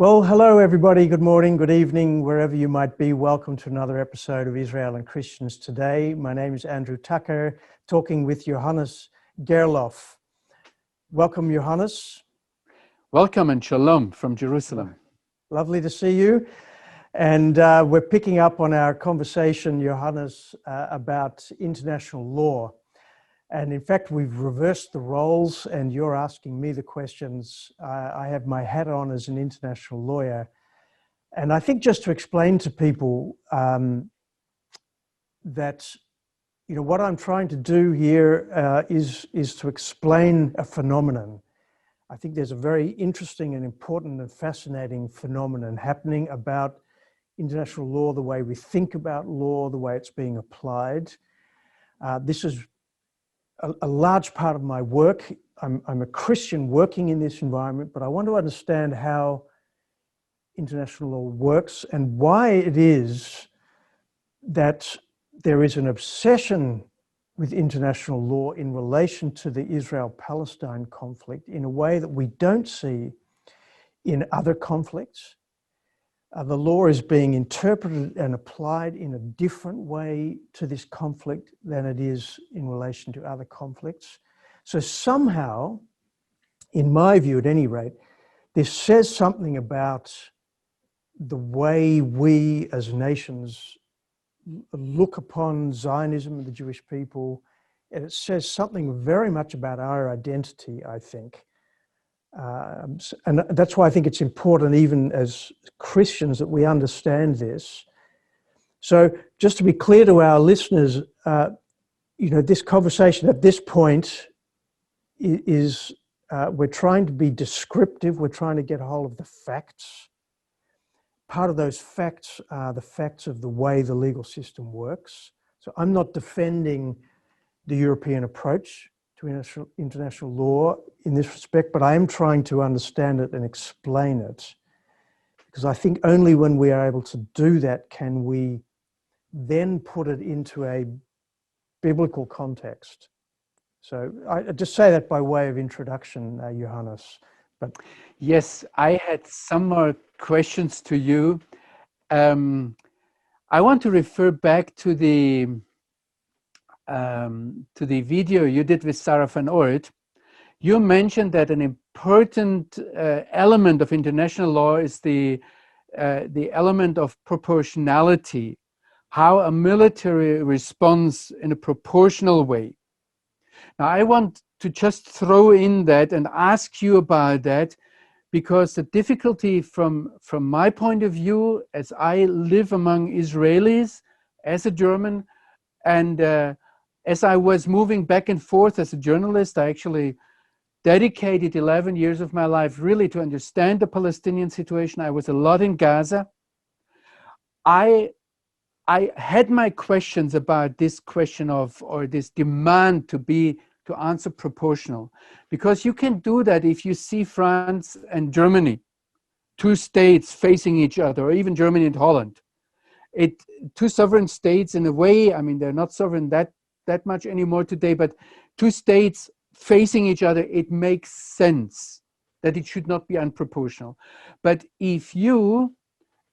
Well, hello everybody. Good morning, good evening, wherever you might be. Welcome to another episode of Israel and Christians Today. My name is Andrew Tucker, talking with Johannes Gerloff. Welcome, Johannes. Welcome and shalom from Jerusalem. Lovely to see you. And we're picking up on our conversation, Johannes, about international law. And in fact, we've reversed the roles and you're asking me the questions. I have my hat on as an international lawyer. And I think just to explain to people that, what I'm trying to do here is to explain a phenomenon. I think there's a very interesting and important and fascinating phenomenon happening about international law, the way we think about law, the way it's being applied. This is a large part of my work. I'm a Christian working in this environment, but I want to understand how international law works and why it is that there is an obsession with international law in relation to the Israel-Palestine conflict in a way that we don't see in other conflicts. The law is being interpreted and applied in a different way to this conflict than it is in relation to other conflicts. So somehow, in my view at any rate, this says something about the way we as nations look upon Zionism and the Jewish people. And it says something very much about our identity, I think. And that's why I think it's important, even as Christians, that we understand this. So just to be clear to our listeners, this conversation at this point is we're trying to be descriptive. We're trying to get a hold of the facts. Part of those facts are the facts of the way the legal system works. So I'm not defending the European approach to international law in this respect, but I am trying to understand it and explain it, because I think only when we are able to do that can we then put it into a biblical context. So I just say that by way of introduction, Johannes. But yes, I had some more questions to you. I want to refer back to the video you did with Sarah van Oort. You mentioned that an important element of international law is the element of proportionality, how a military responds in a proportional way. Now, I want to just throw in that and ask you about that, because the difficulty from my point of view, as I live among Israelis, as a German, and as I was moving back and forth as a journalist, I actually dedicated 11 years of my life really to understand the Palestinian situation. I was a lot in Gaza. I had my questions about this question of, or this demand to answer proportional, because you can do that if you see France and Germany, two states facing each other, or even Germany and Holland. Two sovereign states in a way, I mean, they're not sovereign that much anymore today, but two states facing each other, it makes sense that it should not be unproportional. But if you,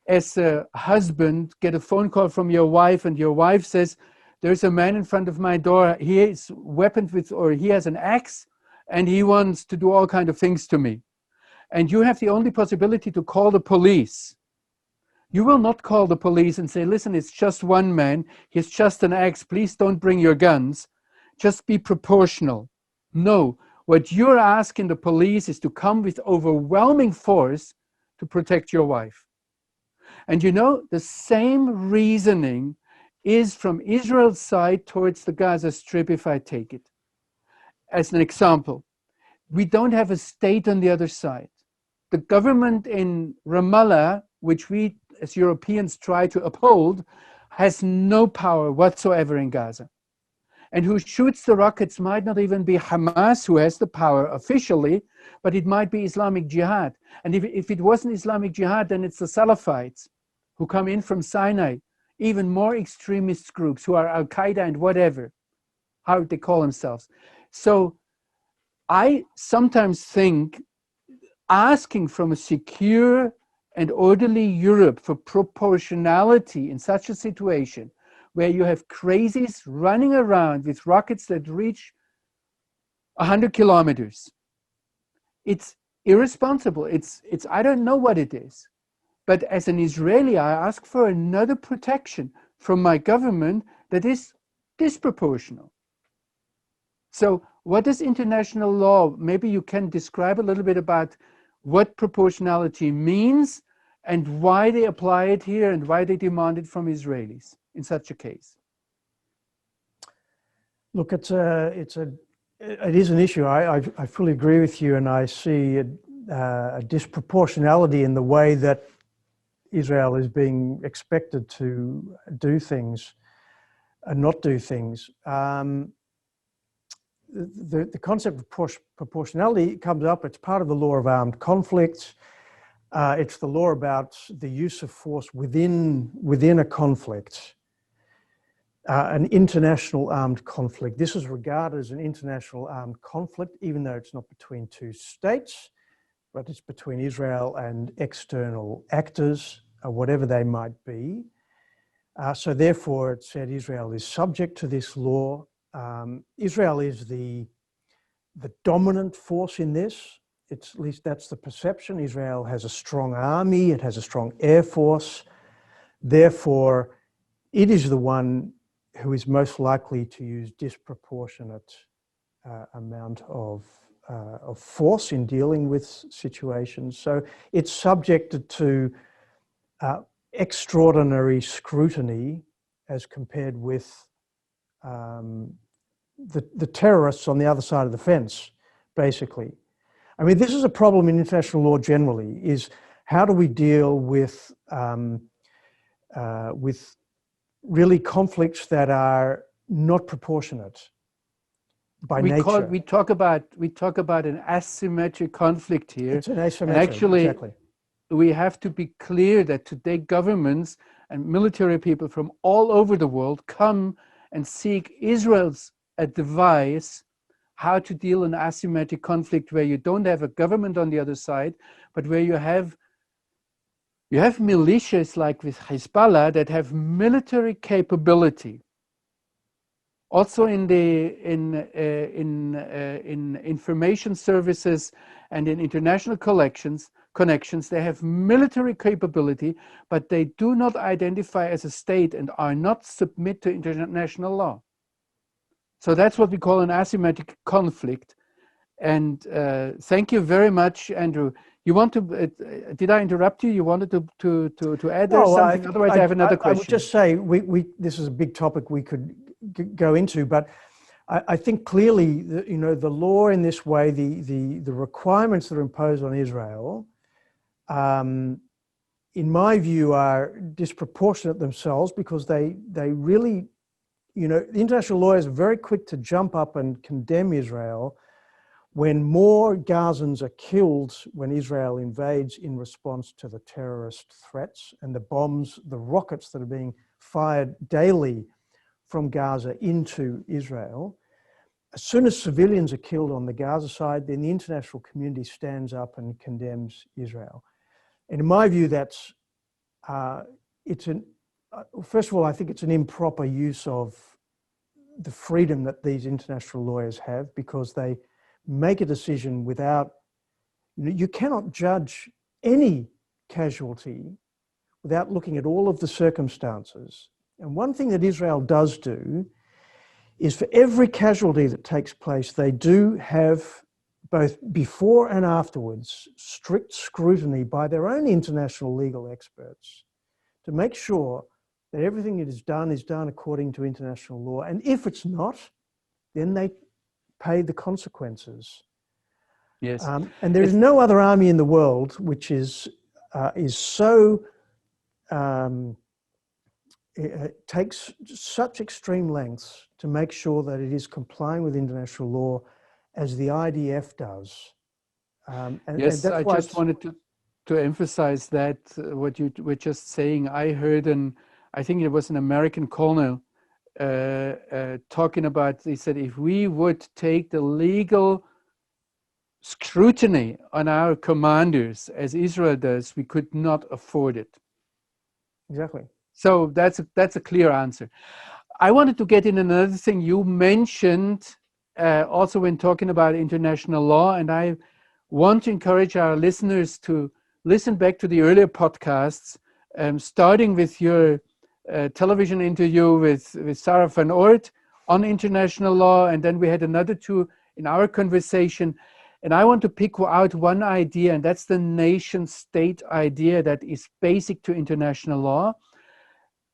as a husband, get a phone call from your wife and your wife says, there's a man in front of my door, he is weaponed with, or he has an axe and he wants to do all kinds of things to me. And you have the only possibility to call the police. You will not call the police and say, listen, it's just one man, he's just an axe, please don't bring your guns. Just be proportional. No, what you're asking the police is to come with overwhelming force to protect your wife. And the same reasoning is from Israel's side towards the Gaza Strip, if I take it. As an example, we don't have a state on the other side. The government in Ramallah, which we as Europeans try to uphold, has no power whatsoever in Gaza. And who shoots the rockets might not even be Hamas, who has the power officially, but it might be Islamic Jihad. And if it wasn't Islamic Jihad, then it's the Salafites who come in from Sinai, even more extremist groups who are Al-Qaeda and whatever, how they call themselves. So I sometimes think asking from a secure and orderly Europe for proportionality in such a situation where you have crazies running around with rockets that reach 100 kilometers. It's irresponsible. It's I don't know what it is. But as an Israeli, I ask for another protection from my government that is disproportional. So what is international law? Maybe you can describe a little bit about what proportionality means and why they apply it here and why they demand it from Israelis in such a case. Look, it is an issue. I fully agree with you, and I see a disproportionality in the way that Israel is being expected to do things and not do things. The concept of proportionality comes up. It's part of the law of armed conflicts. It's the law about the use of force within a conflict, an international armed conflict. This is regarded as an international armed conflict, even though it's not between two states, but it's between Israel and external actors, whatever they might be. So therefore, it said Israel is subject to this law. Israel is the dominant force in this. At least that's the perception. Israel has a strong army. It has a strong air force. Therefore, it is the one who is most likely to use disproportionate amount of force in dealing with situations. So it's subjected to extraordinary scrutiny as compared with the terrorists on the other side of the fence, basically. I mean, this is a problem in international law generally, is how do we deal with really conflicts that are not proportionate by nature. We talk about an asymmetric conflict here. It's an asymmetric, and actually, exactly. We have to be clear that today governments and military people from all over the world come and seek Israel's advice how to deal in asymmetric conflict where you don't have a government on the other side, but where you have militias like with Hezbollah that have military capability. Also in information services and in international connections, they have military capability, but they do not identify as a state and are not submit to international law. So that's what we call an asymmetric conflict. And thank you very much, Andrew. You want to? Did I interrupt you? You wanted to add there something? Otherwise, I have another question. I would just say this is a big topic we could go into, but I think clearly, the law in this way, the requirements that are imposed on Israel, in my view, are disproportionate themselves because they really, the international law is very quick to jump up and condemn Israel when more Gazans are killed when Israel invades in response to the terrorist threats and the bombs, the rockets that are being fired daily from Gaza into Israel. As soon as civilians are killed on the Gaza side, then the international community stands up and condemns Israel. And in my view, that's, first of all, I think it's an improper use of the freedom that these international lawyers have because they make a decision without, you cannot judge any casualty without looking at all of the circumstances. And one thing that Israel does do is for every casualty that takes place, they do have both before and afterwards strict scrutiny by their own international legal experts to make sure that everything that is done according to international law. And if it's not, then they pay the consequences. Yes. And there is no other army in the world which is so it takes such extreme lengths to make sure that it is complying with international law as the IDF does. Yes, I just wanted to emphasize that what you were just saying. I heard I think it was an American colonel talking about, he said, if we would take the legal scrutiny on our commanders as Israel does, we could not afford it. Exactly. So that's a clear answer. I wanted to get in another thing you mentioned also when talking about international law, and I want to encourage our listeners to listen back to the earlier podcasts, starting with your television interview with Sarah van Oort on international law, and then we had another two in our conversation. And I want to pick out one idea, and that's the nation state idea that is basic to international law.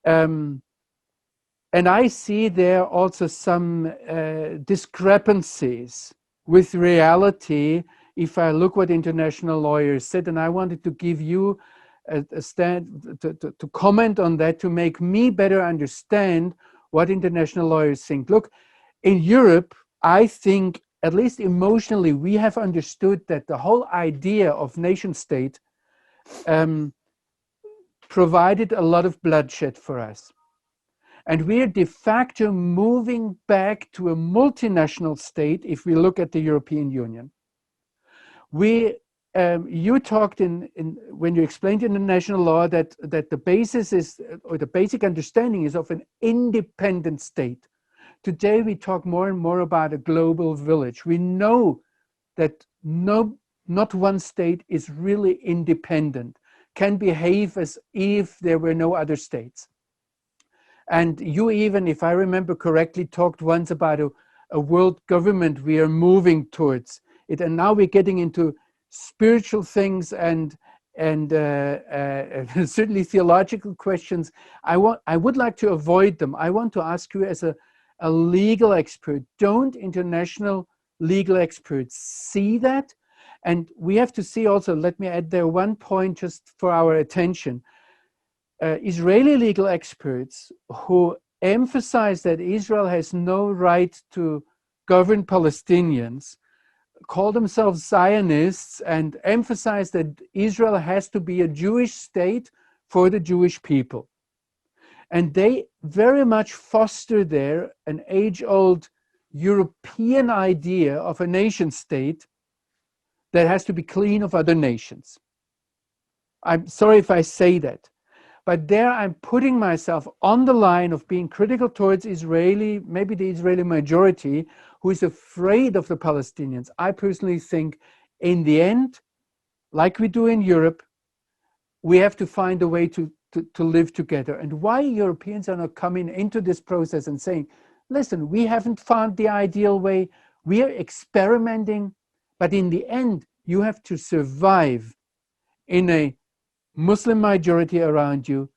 And I see there also some discrepancies with reality if I look what international lawyers said, and I wanted to give you a stand to comment on that, to make me better understand what international lawyers think. Look, in Europe, I think, at least emotionally, we have understood that the whole idea of nation state provided a lot of bloodshed for us. And we are de facto moving back to a multinational state if we look at the European Union. You talked when you explained international law that the basis is, or the basic understanding is, of an independent state. Today we talk more and more about a global village. We know that not one state is really independent, can behave as if there were no other states. And you even, if I remember correctly, talked once about a world government we are moving towards it. And now we're getting into spiritual things and certainly theological questions. I would like to avoid them. I want to ask you as a legal expert, don't international legal experts see that? And we have to see also, let me add there one point just for our attention. Israeli legal experts who emphasize that Israel has no right to govern Palestinians call themselves Zionists and emphasize that Israel has to be a Jewish state for the Jewish people. And they very much foster there an age-old European idea of a nation state that has to be clean of other nations. I'm sorry if I say that. But there I'm putting myself on the line of being critical towards Israeli, maybe the Israeli majority, who is afraid of the Palestinians. I personally think in the end, like we do in Europe, we have to find a way to live together. And why Europeans are not coming into this process and saying, listen, we haven't found the ideal way, we are experimenting, but in the end, you have to survive in a Muslim majority around you.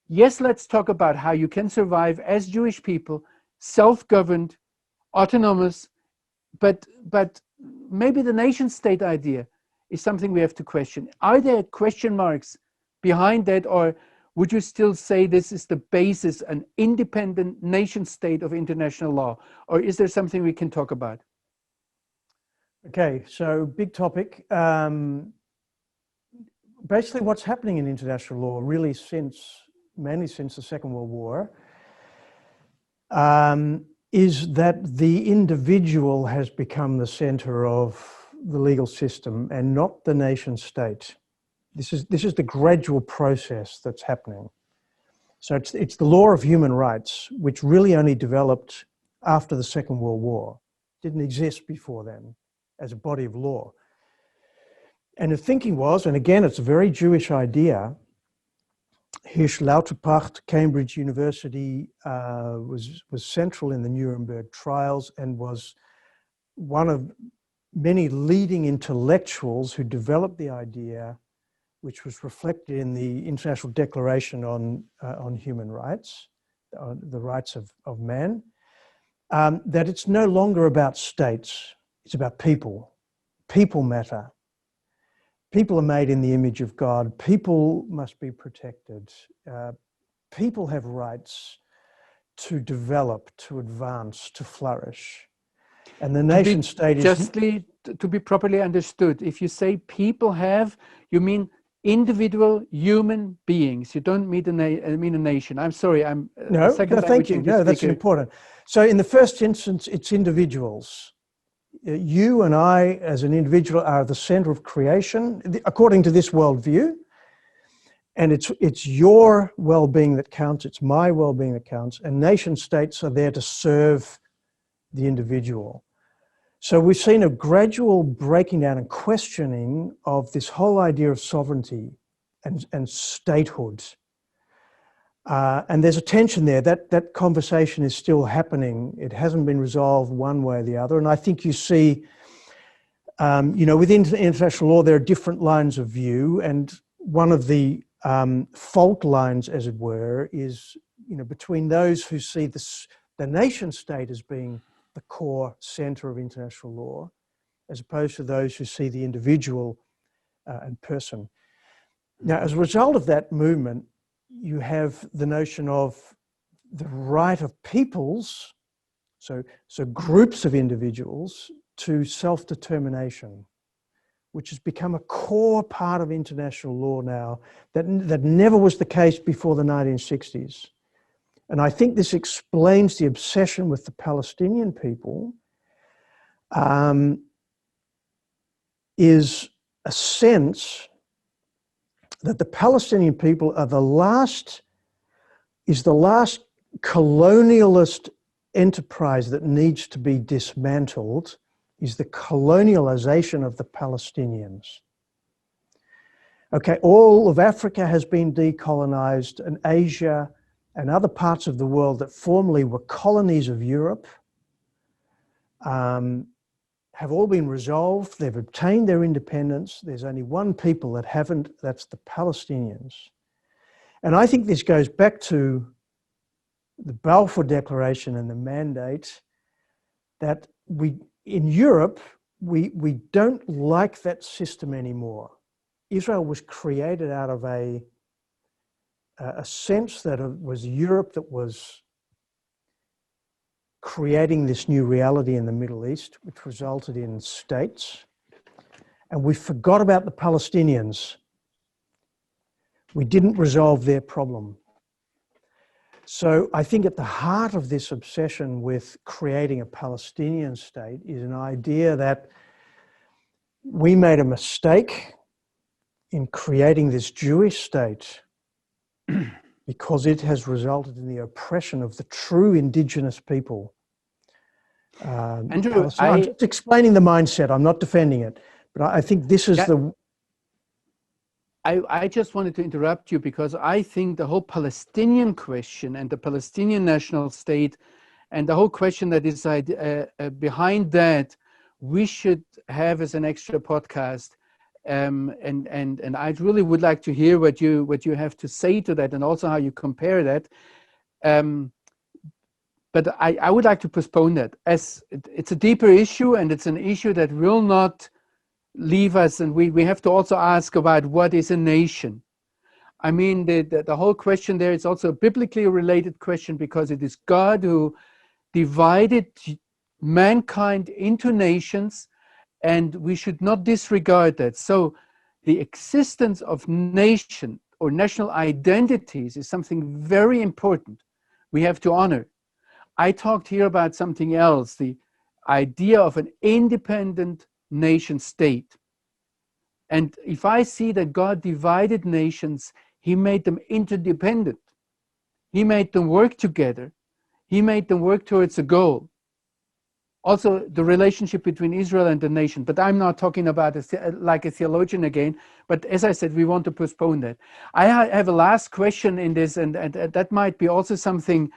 Yes, let's talk about how you can survive as Jewish people, self-governed, autonomous, but maybe the nation state idea is something we have to question. Are there question marks behind that, or would you still say this is the basis, an independent nation state of international law, or is there something we can talk about? Okay, so big topic. Basically what's happening in international law really mainly since the Second World War, is that the individual has become the center of the legal system and not the nation state. This is the gradual process that's happening. So it's the law of human rights, which really only developed after the Second World War. It didn't exist before then as a body of law. And the thinking was, and again, it's a very Jewish idea. Hirsch Lauterpacht, Cambridge University, was central in the Nuremberg trials and was one of many leading intellectuals who developed the idea, which was reflected in the International Declaration on Human Rights, the rights of man, that it's no longer about states, it's about people. People matter. People are made in the image of God. People must be protected. People have rights to develop, to advance, to flourish. And the nation state is... Justly, to be properly understood, if you say people have, you mean individual human beings. You don't mean a nation. I'm sorry, I'm no, a second no, thank you. No, that's important. So in the first instance, it's individuals. you and I as an individual are the center of creation, according to this worldview. And it's your well-being that counts, it's my well-being that counts, and nation states are there to serve the individual. So we've seen a gradual breaking down and questioning of this whole idea of sovereignty and statehood. And there's a tension there. That conversation is still happening. It hasn't been resolved one way or the other. And I think you see, within international law, there are different lines of view. And one of the fault lines, as it were, is, between those who see the nation state as being the core center of international law, as opposed to those who see the individual and person. Now, as a result of that movement, you have the notion of the right of peoples, so groups of individuals, to self-determination, which has become a core part of international law now that never was the case before the 1960s. And I think this explains the obsession with the Palestinian people, is a sense that the Palestinian people are the last colonialist enterprise that needs to be dismantled, is the colonialization of the Palestinians. Okay, all of Africa has been decolonized, and Asia and other parts of the world that formerly were colonies of Europe have all been resolved. They've obtained their independence. There's only one people that haven't, that's the Palestinians. And I think this goes back to the Balfour Declaration and the mandate that in Europe, we don't like that system anymore. Israel was created out of a sense that it was Europe that was creating this new reality in the Middle East, which resulted in states. And we forgot about the Palestinians. We didn't resolve their problem. So I think at the heart of this obsession with creating a Palestinian state is an idea that we made a mistake in creating this Jewish state because it has resulted in the oppression of the true indigenous people. Andrew, I'm just explaining the mindset. I'm not defending it, but I think this is I just wanted to interrupt you because I think the whole Palestinian question and the Palestinian national state and the whole question that is behind that, we should have as an extra podcast. And I really would like to hear what you have to say to that, and also how you compare that. But I would like to postpone that, as it's a deeper issue, and it's an issue that will not leave us. And we have to also ask about what is a nation. I mean, the whole question there is also a biblically related question, because it is God who divided mankind into nations, and we should not disregard that. So the existence of nation or national identities is something very important we have to honor. I talked here about something else, the idea of an independent nation state. And if I see that God divided nations, he made them interdependent. He made them work together. He made them work towards a goal. Also, the relationship between Israel and the nation. But I'm not talking about like a theologian again. But as I said, we want to postpone that. I have a last question in this, and that might be also something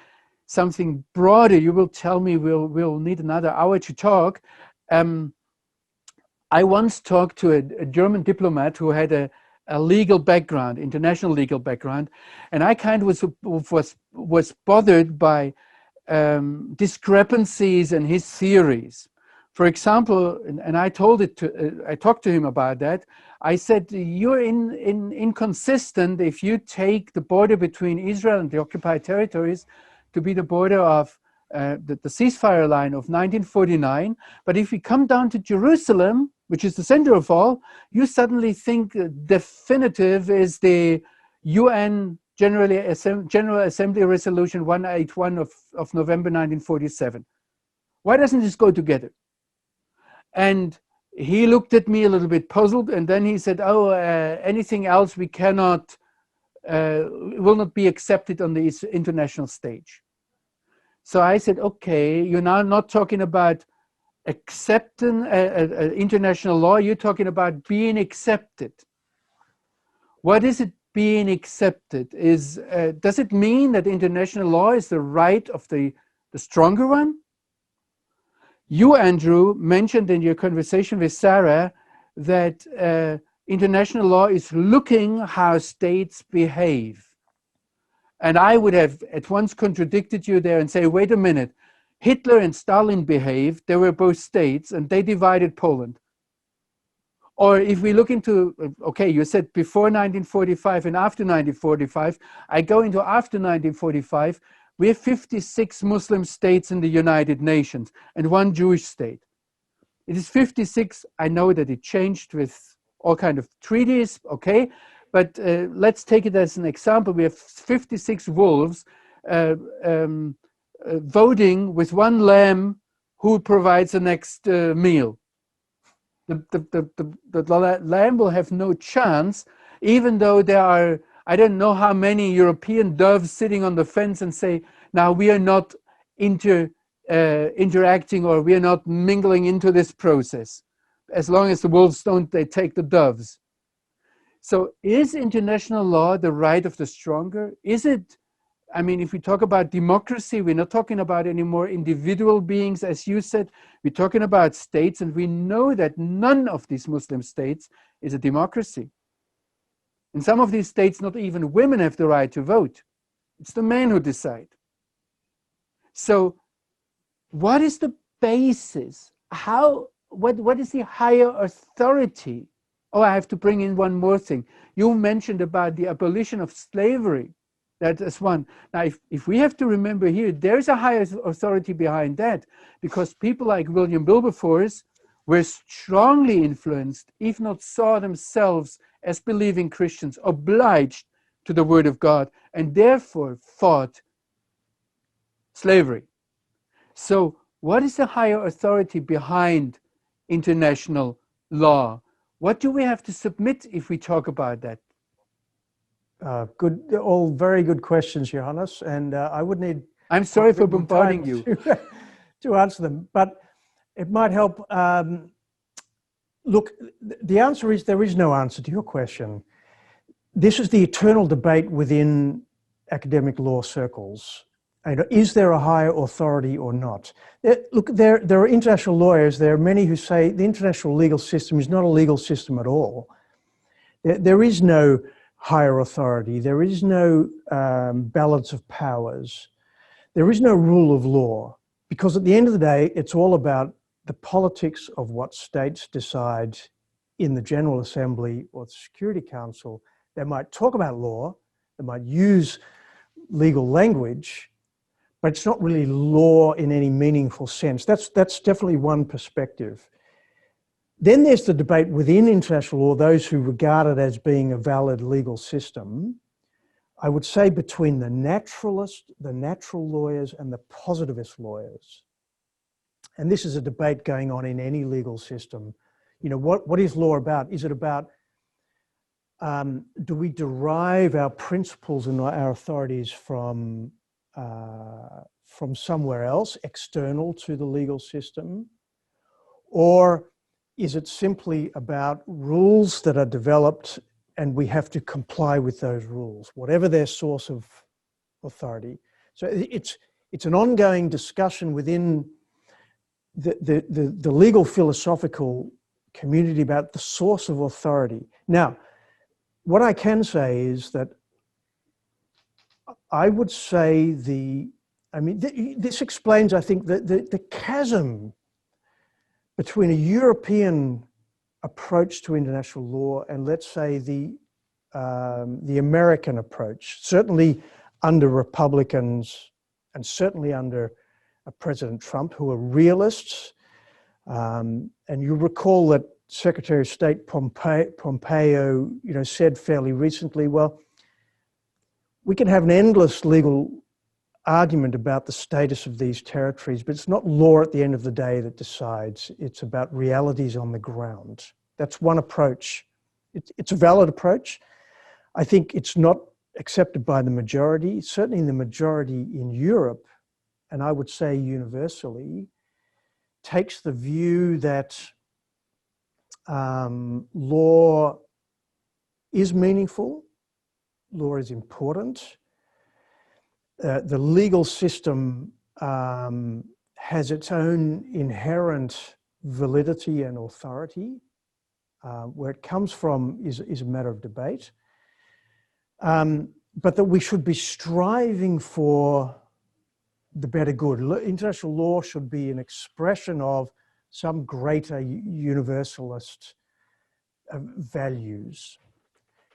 broader. You will tell me we'll need another hour to talk. I once talked to a German diplomat who had a legal background, international legal background, and I kind of was bothered by discrepancies in his theories. For example, and I talked to him about that. I said, you're inconsistent if you take the border between Israel and the occupied territories to be the border of the ceasefire line of 1949. But if we come down to Jerusalem, which is the center of all, you suddenly think definitive is the UN General Assembly Resolution 181 of November 1947. Why doesn't this go together? And he looked at me a little bit puzzled, and then he said, oh, anything else we cannot, will not be accepted on the international stage. So I said, okay, you're now not talking about accepting international law, you're talking about being accepted. What is it being accepted? Does it mean that international law is the right of the stronger one? You, Andrew, mentioned in your conversation with Sarah that international law is looking how states behave. And I would have at once contradicted you there and say, wait a minute, Hitler and Stalin behaved, they were both states, and they divided Poland. Or if we look into, okay, you said before 1945 and after 1945, I go into after 1945, we have 56 Muslim states in the United Nations and one Jewish state. It is 56, I know that it changed with all kinds of treaties, okay, but let's take it as an example. We have 56 wolves voting with one lamb who provides the next meal. The lamb will have no chance, even though there are, I don't know how many European doves sitting on the fence and say, now we are not interacting, or we are not mingling into this process. As long as the wolves don't, they take the doves. So is international law the right of the stronger? Is it, I mean, if we talk about democracy, we're not talking about any more individual beings, as you said. We're talking about states, and we know that none of these Muslim states is a democracy. In some of these states, not even women have the right to vote. It's the men who decide. So what is the basis? What is the higher authority? Oh, I have to bring in one more thing. You mentioned about the abolition of slavery. That is one. Now, if we have to remember here, there's a higher authority behind that, because people like William Wilberforce were strongly influenced, if not saw themselves as believing Christians, obliged to the Word of God, and therefore fought slavery. So what is the higher authority behind international law? What do we have to submit if we talk about that? Good, all very good questions, Johannes, and I would need. I'm sorry for bombarding you to answer them, but it might help. Look, the answer is there is no answer to your question. This is the eternal debate within academic law circles. Is there a higher authority or not? Look, there are international lawyers. There are many who say the international legal system is not a legal system at all. There is no higher authority. There is no balance of powers. There is no rule of law, because at the end of the day, it's all about the politics of what states decide in the General Assembly or the Security Council. They might talk about law, they might use legal language, but it's not really law in any meaningful sense. That's definitely one perspective. Then there's the debate within international law, those who regard it as being a valid legal system. I would say between the naturalist, the natural lawyers, and the positivist lawyers. And this is a debate going on in any legal system. You know, what is law about? Is it about, do we derive our principles and our authorities from somewhere else, external to the legal system? Or is it simply about rules that are developed and we have to comply with those rules, whatever their source of authority? So it's an ongoing discussion within the legal philosophical community about the source of authority. Now, what I can say is that I would say this explains, I think, the chasm between a European approach to international law and, let's say, the American approach, certainly under Republicans and certainly under President Trump, who are realists. And you recall that Secretary of State Pompeo, said fairly recently, well, we can have an endless legal argument about the status of these territories, but it's not law at the end of the day that decides. It's about realities on the ground. That's one approach. It's a valid approach. I think it's not accepted by the majority. Certainly the majority in Europe, and I would say universally, takes the view that law is meaningful, law is important. The legal system has its own inherent validity and authority. Where it comes from is a matter of debate. But that we should be striving for the better good. International law should be an expression of some greater universalist values.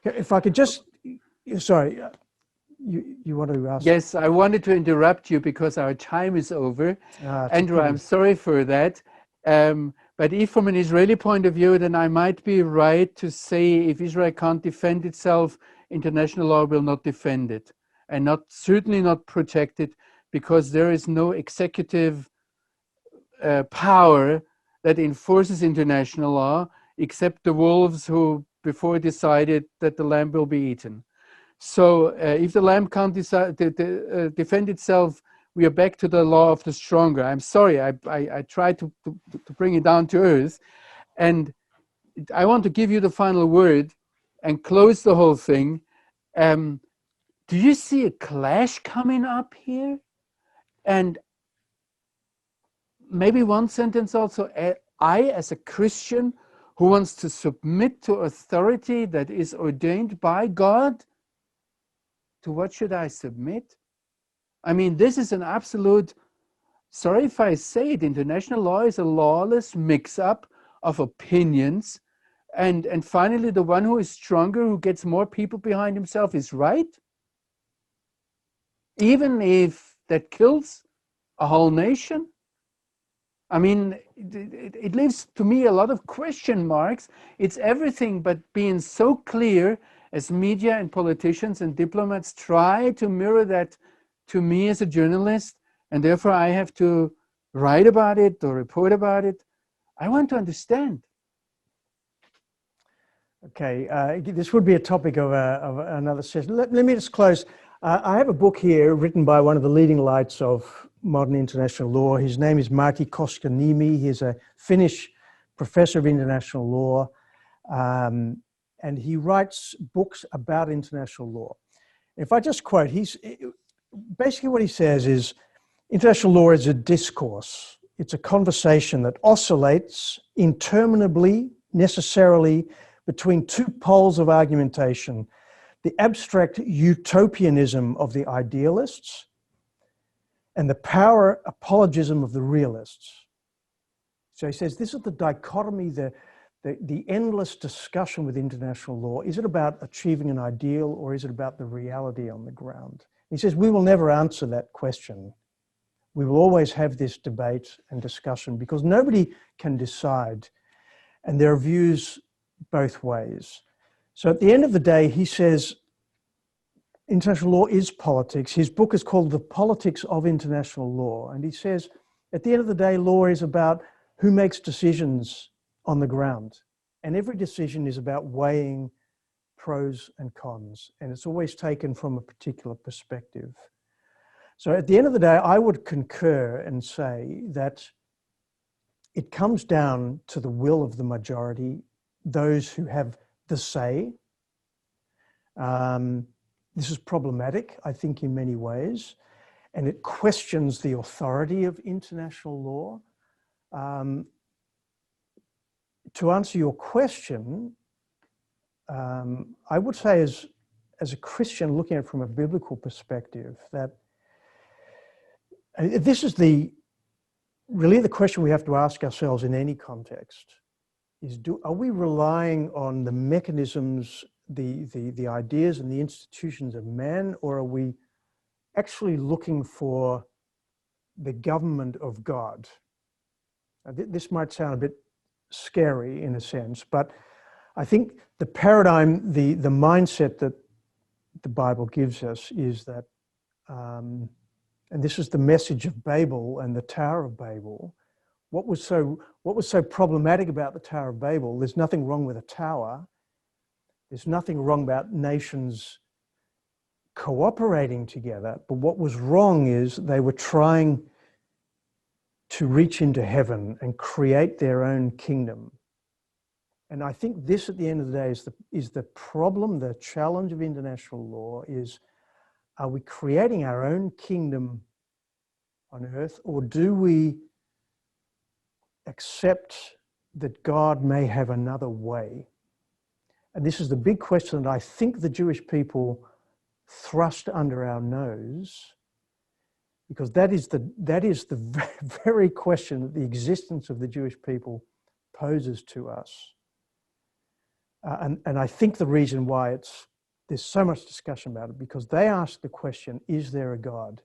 If I could just, sorry, you want to ask? Yes, I wanted to interrupt you because our time is over. Andrew, I'm sorry for that. But if from an Israeli point of view, then I might be right to say if Israel can't defend itself, international law will not defend it, and certainly not protect it, because there is no executive power that enforces international law except the wolves who before decided that the lamb will be eaten. So if the lamb can't defend itself, we are back to the law of the stronger. I'm sorry, I tried to bring it down to earth. And I want to give you the final word and close the whole thing. Do you see a clash coming up here? And maybe one sentence also, I as a Christian who wants to submit to authority that is ordained by God, to what should I submit? I mean, this is an absolute, sorry if I say it, international law is a lawless mix-up of opinions. And finally, the one who is stronger, who gets more people behind himself is right. Even if that kills a whole nation. I mean, it leaves to me a lot of question marks. It's everything but being so clear as media and politicians and diplomats try to mirror that to me as a journalist, and therefore I have to write about it or report about it. I want to understand. Okay, this would be a topic of another session. Let me just close. I have a book here written by one of the leading lights of modern international law. His name is Martti Koskaniemi. He's a Finnish professor of international law, and he writes books about international law. If I just quote, basically what he says is, international law is a discourse. It's a conversation that oscillates interminably, necessarily, between two poles of argumentation: the abstract utopianism of the idealists and the power apologism of the realists. So he says this is the dichotomy, the endless discussion with international law. Is it about achieving an ideal, or is it about the reality on the ground? He says we will never answer that question. We will always have this debate and discussion because nobody can decide, and there are views both ways. So at the end of the day, he says international law is politics. His book is called The Politics of International Law. And he says, at the end of the day, law is about who makes decisions on the ground. And every decision is about weighing pros and cons. And it's always taken from a particular perspective. So at the end of the day, I would concur and say that it comes down to the will of the majority, those who have the say. This is problematic, I think, in many ways, and it questions the authority of international law. To answer your question, I would say as a Christian looking at it from a biblical perspective, that this is really the question we have to ask ourselves in any context, is are we relying on the mechanisms, the ideas and the institutions of man, or are we actually looking for the government of God? This might sound a bit scary in a sense, but I think the paradigm, the mindset that the Bible gives us is that and this is the message of Babel and the Tower of Babel. What was so problematic about the Tower of Babel? There's nothing wrong with a tower. There's nothing wrong about nations cooperating together. But what was wrong is they were trying to reach into heaven and create their own kingdom. And I think this, at the end of the day, is the problem, the challenge of international law is, are we creating our own kingdom on earth, or do we accept that God may have another way? And this is the big question that I think the Jewish people thrust under our nose, because that is the very question that the existence of the Jewish people poses to us. And I think the reason why there's so much discussion about it, because they ask the question, is there a God?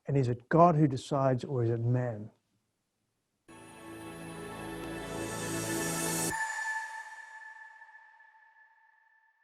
And is it God who decides, or is it man?